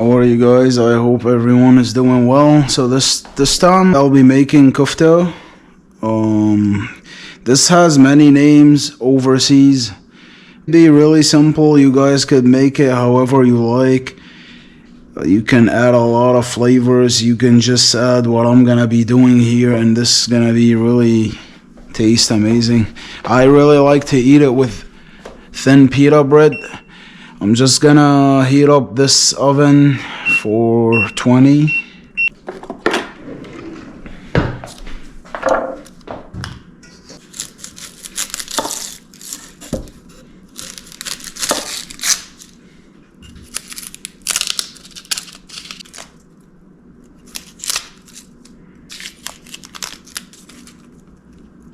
How are you guys? I hope everyone is doing well. So this time I'll be making kufta. This has many names overseas. Be really simple. You guys could make it however you like. You can add a lot of flavors. You can just add what I'm gonna be doing here, and this is gonna be really taste amazing. I really like to eat it with thin pita bread. I'm just gonna heat up this oven for 20.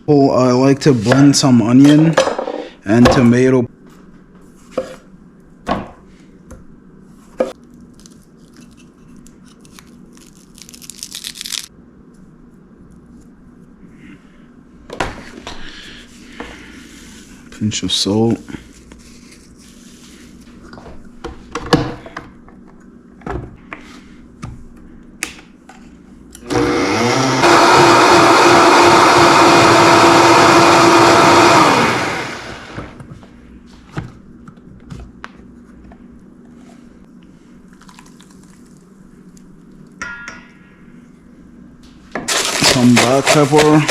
I like to blend some onion and tomato. Pinch of salt. Some black pepper.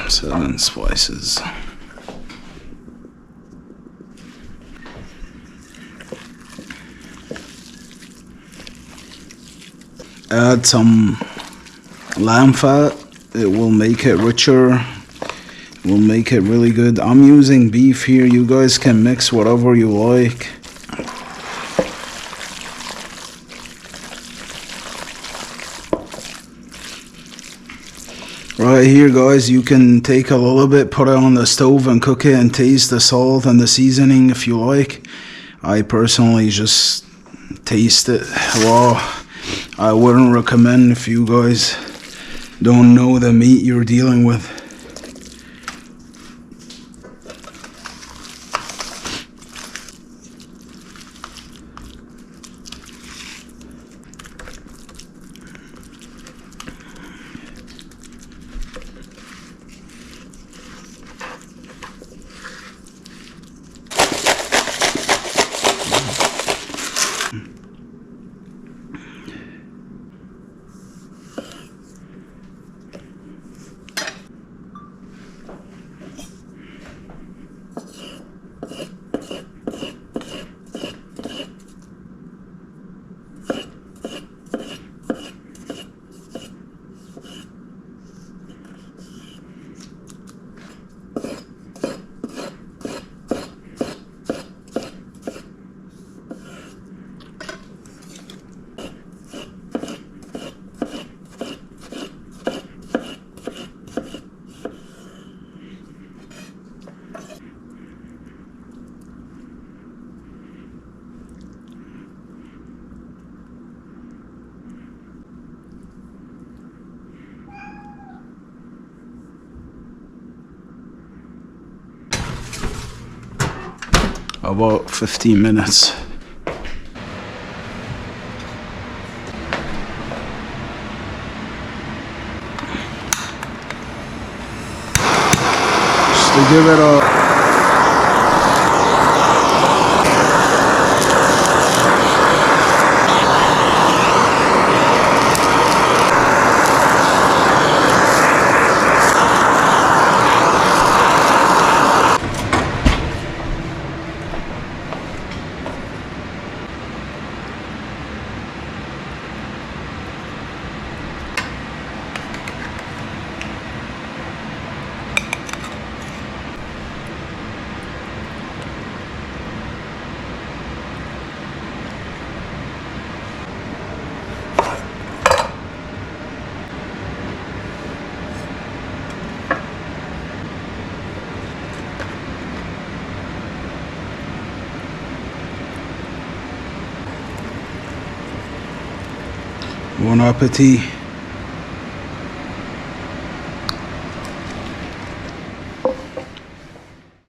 7 spices. Add some lamb fat. It will make it richer. It will make it really good. I'm using beef here. You guys can mix whatever you like. Right here, guys, you can take a little bit, put it on the stove and cook it and taste the salt and the seasoning if you like. I personally just taste it raw. I wouldn't recommend if you guys don't know the meat you're dealing with. About 15 minutes. Just to give it a Bon appetit.